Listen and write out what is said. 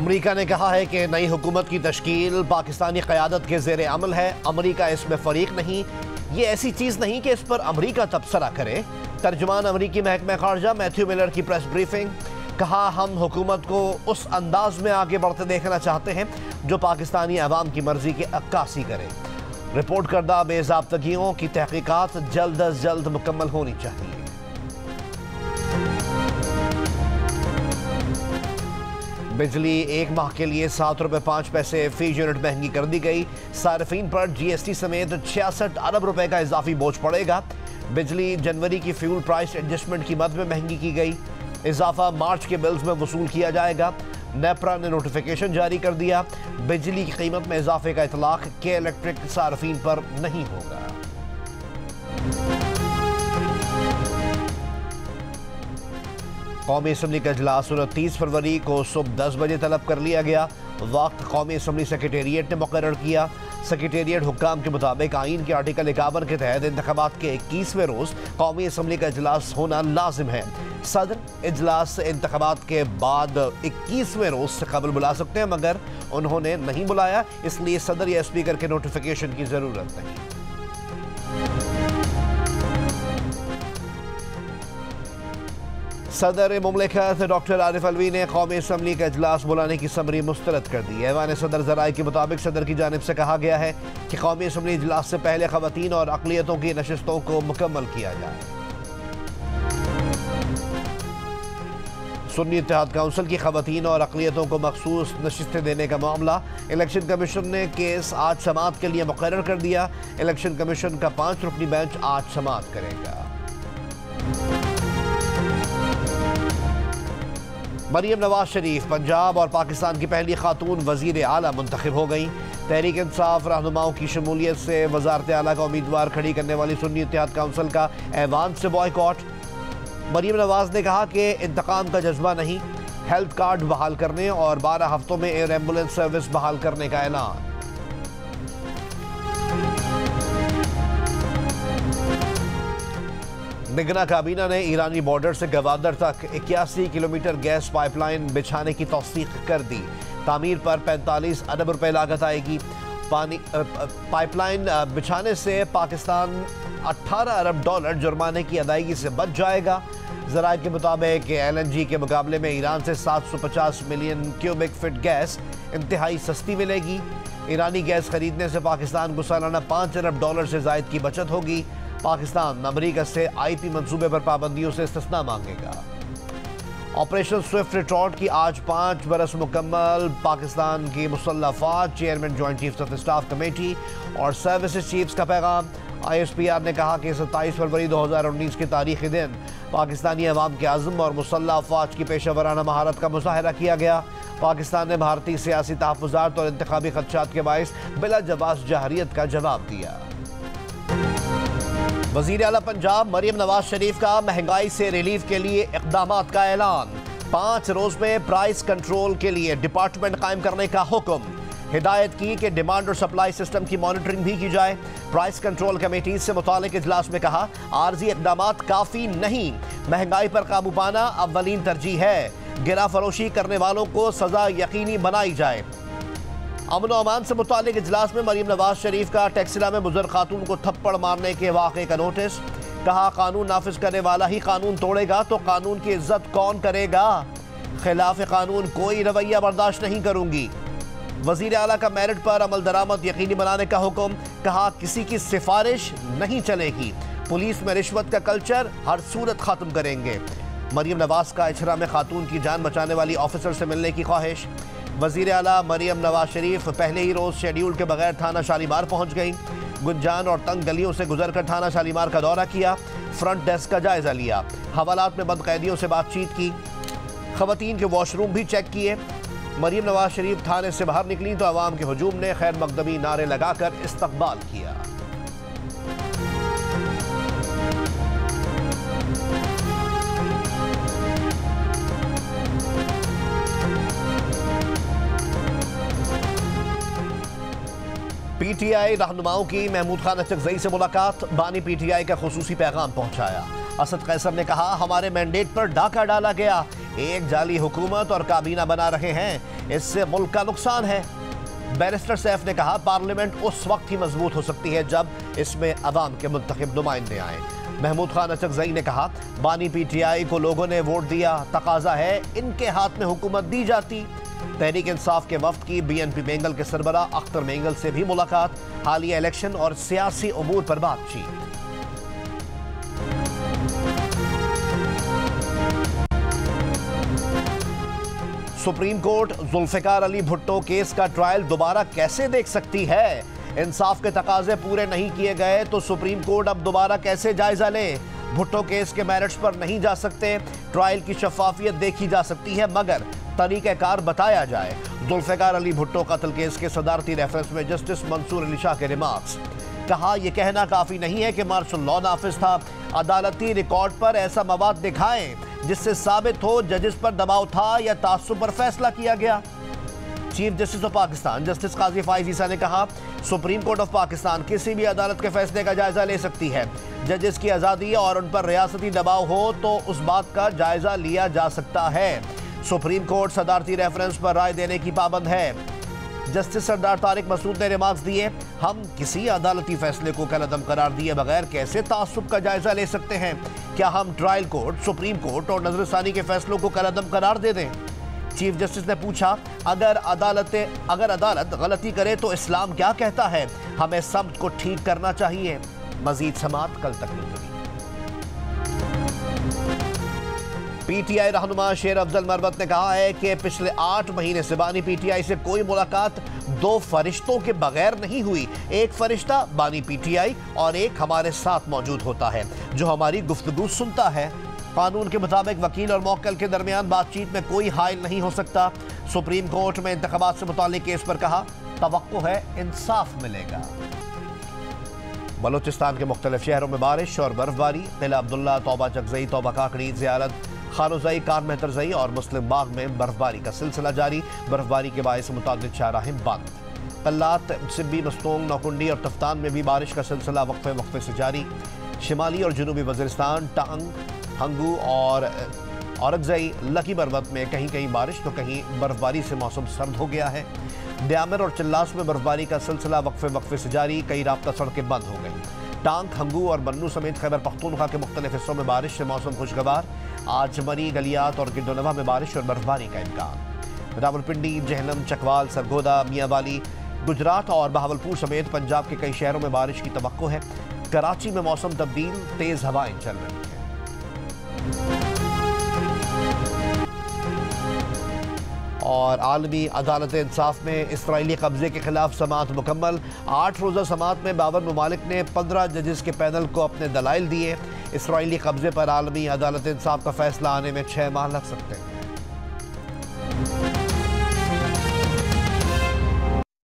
अमरीका ने कहा है कि नई हुकूमत की तश्कील पाकिस्तानी क़यादत के ज़ेर अमल है। अमरीका इसमें फ़रीक नहीं। ये ऐसी चीज़ नहीं कि इस पर अमरीका तबसरा करे। तर्जुमान अमरीकी महकमा ख़ारजा मैथ्यू मिलर की प्रेस ब्रीफिंग। कहा, हम हुकूमत को उस अंदाज में आगे बढ़ते देखना चाहते हैं जो पाकिस्तानी अवाम की मर्जी की अक्कासी करे। रिपोर्ट करदा बेज़ाब्तगियों की तहकीकात जल्द अज जल्द मुकम्मल होनी चाहिए। बिजली एक माह के लिए 7 रुपये 5 पैसे फी यूनिट महंगी कर दी गई। सार्फिन पर GST समेत 66 अरब रुपए का इजाफी बोझ पड़ेगा। बिजली जनवरी की फ्यूल प्राइस एडजस्टमेंट की मद में महंगी की गई। इजाफा मार्च के बिल्स में वसूल किया जाएगा। नेपरा ने नोटिफिकेशन जारी कर दिया। बिजली की कीमत में इजाफे का इतलाक के इलेक्ट्रिक सार्फिन पर नहीं होगा। कौमी असम्बली का इजलास 29 फरवरी को सुबह 10 बजे तलब कर लिया गया। वक्त कौमी असम्बली सेक्रेटेरिएट ने मुकर्रर किया। सेक्रेटेरिएट हुक्काम के मुताबिक आइन के आर्टिकल 51 के तहत इंतखाबात के 21वें रोज़ कौमी असम्बली का इजलास होना लाजिम है। सदर इजलास इंतखाबात के बाद 21वें रोज़ से कबल बुला सकते हैं, मगर उन्होंने नहीं बुलाया, इसलिए सदर या स्पीकर के नोटिफिकेशन की ज़रूरत नहीं। सदर मुमलिकत डॉक्टर आरिफ अलवी ने कौमी असम्बली का इजलास बुलाने की समरी मुस्तरद कर दी है। ऐवान सदर ज़राए के मुताबिक सदर की जानिब से कहा गया है कि कौमी असम्बली इजलास से पहले ख़वातीन और अक़लियतों की नशिस्तों को मुकम्मल किया जाए। सुन्नी इत्तेहाद काउंसिल की ख़वातीन और अक़लियतों को मखसूस नशिस्तें देने का मामला इलेक्शन कमीशन ने केस आज समाअत के लिए मुकर्रर कर दिया। इलेक्शन कमीशन का 5 रुकनी बेंच आज समाअत करेगा। मरियम नवाज शरीफ पंजाब और पाकिस्तान की पहली खातून वज़ीर आला मुंतखब हो गई। तहरीक इंसाफ रहनुमाओं की शमूलियत से वज़ारत आला का उम्मीदवार खड़ी करने वाली सुन्नी इत्तेहाद काउंसिल का ऐवान से बॉयकॉट। मरियम नवाज ने कहा कि इंतकाम का जज्बा नहीं, हेल्थ कार्ड बहाल करने और 12 हफ्तों में एयर एम्बुलेंस सर्विस बहाल करने का ऐलान। निगरान काबीना ने ईरानी बॉर्डर से गवादर तक 81 किलोमीटर गैस पाइपलाइन बिछाने की तौसीक कर दी। तामीर पर 45 अरब रुपए लागत आएगी। पाइपलाइन बिछाने से पाकिस्तान 18 अरब डॉलर जुर्माने की अदायगी से बच जाएगा। ज़राए के मुताबिक LNG के मुकाबले में ईरान से 750 मिलियन क्यूबिक फीट गैस इंतहाई सस्ती मिलेगी। ईरानी गैस खरीदने से पाकिस्तान को सालाना 5 अरब डॉलर से ज़ायद की बचत होगी। पाकिस्तान अमरीका से IP मंसूबे पर पाबंदियों से इस्तिस्ना मांगेगा। ऑपरेशन स्विफ्ट रिटॉर्ट की आज 5 बरस मुकम्मल। पाकिस्तान की मुसल्लह अफ़वाज, chairman joint chiefs of staff committee और सर्विसेज चीफ्स का पैगाम। ISPR ने कहा कि 27 फरवरी 2019 के तारीखी दिन पाकिस्तानी अवाम के आज़म और मुसल्लह अफ़वाज की पेशा वराना महारत का मुज़ाहरा किया गया। पाकिस्तान ने भारतीय सियासी तहफ़्फ़ुज़ात और इंतखाबी ख़दशात के बाइस बिला जवाज़ जहरियत का जवाब दिया। वज़ीर आला पंजाब मरियम नवाज शरीफ का महंगाई से रिलीफ के लिए इक़दामात का ऐलान। 5 रोज़ में प्राइस कंट्रोल के लिए डिपार्टमेंट कायम करने का हुक्म। हिदायत की कि डिमांड और सप्लाई सिस्टम की मॉनिटरिंग भी की जाए। प्राइस कंट्रोल कमेटी से मुतालिक इजलास में कहा, आर्जी इक़दामात काफ़ी नहीं, महंगाई पर काबू पाना अव्वलीन तरजीह है। गिरा फरोशी करने वालों को सज़ा यकीनी बनाई जाए। अमन व अमान से मुतालिक इजलास में मरियम नवाज शरीफ का टेक्सिला में मुज़र खातून को थप्पड़ मारने के वाक़े का नोटिस। कहा, कानून नाफिज करने वाला ही कानून तोड़ेगा तो कानून की इज्जत कौन करेगा। खिलाफ कानून कोई रवैया बर्दाश्त नहीं करूंगी। वज़ीर आला का मेरिट पर अमल दरामद यकीनी बनाने का हुक्म। कहा, किसी की सिफारिश नहीं चलेगी। पुलिस में रिश्वत का कल्चर हर सूरत ख़त्म करेंगे। मरियम नवाज का इछरा में खातून की जान बचाने वाली ऑफिसर से मिलने की ख्वाहिश। वज़ीर आला मरियम नवाज शरीफ पहले ही रोज़ शेड्यूल के बगैर थाना शालीमार पहुँच गई। गुंजान और तंग गलियों से गुजरकर थाना शालीमार का दौरा किया। फ्रंट डेस्क का जायज़ा लिया। हवालात में बंद कैदियों से बातचीत की। ख़वातीन के वॉशरूम भी चेक किए। मरियम नवाज शरीफ थाने से बाहर निकली तो अवाम के हुजूम ने खैर मकदमी नारे लगाकर इस्तकबाल किया। PTI रहनुमाओं की महमूद खान अचकज़ई से मुलाकात। बानी PTI का खुसूसी पैगाम पहुंचाया। असद कैसर ने कहा, हमारे मैंडेट पर डाका डाला गया, एक जाली हुकूमत और काबीना बना रहे हैं। इससे मुल्क का नुकसान है। बैरिस्टर सैफ ने कहा, पार्लियामेंट उस वक्त ही मजबूत हो सकती है जब इसमें अवाम के मुंतखब नुमाइंदे आए। महमूद खान अचकजई ने कहा, बानी पीटीआई को लोगों ने वोट दिया, तकाजा है इनके हाथ में हुकूमत दी जाती। तहरीक इंसाफ के वफ्द की बीएनपी मेंगल के सरबराह अख्तर मेंगल से भी मुलाकात, हालिया इलेक्शन और सियासी उमूर पर बातचीत। Supreme court Zulfikar Ali Bhutto case का ट्रायल दोबारा कैसे देख सकती है? इंसाफ के तकाजे पूरे नहीं किए गए तो सुप्रीम कोर्ट अब दोबारा कैसे जायजा ले? भुट्टो केस के मेरिट्स पर नहीं जा सकते, ट्रायल की शफाफियत देखी जा सकती है मगर तरीक़ेकार बताया जाए। जुल्फिकार अली भुट्टो कत्ल केस के सदारती रेफरेंस में जस्टिस मंसूर अली शाह के रिमार्क्स। कहा, यह कहना काफी नहीं है कि मार्शल लॉ नाफिज था, अदालती रिकॉर्ड पर ऐसा मवाद दिखाएं जिससे साबित हो जजेस पर दबाव था या तासुब पर फैसला किया गया। Chief justice of Pakistan justice Qazi Faez Isa ने कहा, सुप्रीम कोर्ट ऑफ पाकिस्तान किसी भी अदालत के फैसले का जायजा ले सकती है। जजेस की आज़ादी और उन पर रियासती दबाव हो तो उस बात का जायजा लिया जा सकता है। सुप्रीम कोर्ट सदारती रेफरेंस पर राय देने की पाबंद है। जस्टिस सरदार तारिक मसूद ने रिमार्क्स दिए, हम किसी अदालती फैसले को कलअदम करार दिए बगैर कैसे तासुब का जायजा ले सकते हैं? क्या हम ट्रायल कोर्ट, सुप्रीम कोर्ट और नजरसानी के फैसलों को कलअदम करार दे दें? चीफ जस्टिस ने पूछा, अगर अदालत गलती करे तो इस्लाम क्या कहता है? हमें समत को ठीक करना चाहिए। मजीद समात कल तक मुलतवी। पीटीआई रहनुमा शेर अफजल मरवत ने कहा है कि पिछले 8 महीने से बानी पीटीआई से कोई मुलाकात 2 फरिश्तों के बगैर नहीं हुई। एक फरिश्ता बानी पीटीआई और एक हमारे साथ मौजूद होता है जो हमारी गुफ्तगू सुनता है। कानून के मुताबिक वकील और मौक्कल के दरमियान बातचीत में कोई हाइल नहीं हो सकता। सुप्रीम कोर्ट में इंतखाबात से मुताल्लिक केस पर कहा, तवक्को है इंसाफ मिलेगा। बलोचिस्तान के मुख्तलिफ शहरों में बारिश और बर्फबारी। किला अब्दुल्ला, तौबा चकजई, तौबा काकड़ी, ज़ियारत खानोजई, कार मेहतरजई और मुस्लिम बाग में बर्फबारी का सिलसिला जारी। बर्फबारी के बायस मुतादिद शाहराहें बंद। कल्लात, सिब्बी, मस्तोंग, नौकुंडी और तफ्तान में भी बारिश का सिलसिला वक्फे से जारी। शिमाली और जनूबी वज़ीरिस्तान, टांग, हंगू और औरकजई, लकी बरवत में कहीं कहीं बारिश तो कहीं बर्फबारी से मौसम सर्द हो गया है। ब्यामर और चिल्लास में बर्फबारी का सिलसिला वक्फे से जारी। कई राब्ता सड़कें बंद हो गई। टांग, हंगू और बन्नू समेत खैबर पख्तूनख्वा के मुख्तलिफ हिस्सों में बारिश से मौसम खुशगवार। आज मरी, गलियात और गिरदोनवा में बारिश और बर्फबारी का इम्कान। रावलपिंडी, जहलम, चकवाल, सरगोदा, मियांवाली, गुजरात और बहावलपुर समेत पंजाब के कई शहरों में बारिश की तवक्को है। कराची में मौसम तब्दील, तेज हवाएं चल रही हैं। और आलमी अदालत इंसाफ में इसराइली कब्जे के खिलाफ समाअत मुकम्मल। 8 रोज़ा समाअत में 52 ममालिक ने 15 जजेस के पैनल को अपने दलाइल दिए। इसराइली कब्जे पर आलमी अदालत इंसाफ का फैसला आने में 6 माह लग सकते हैं।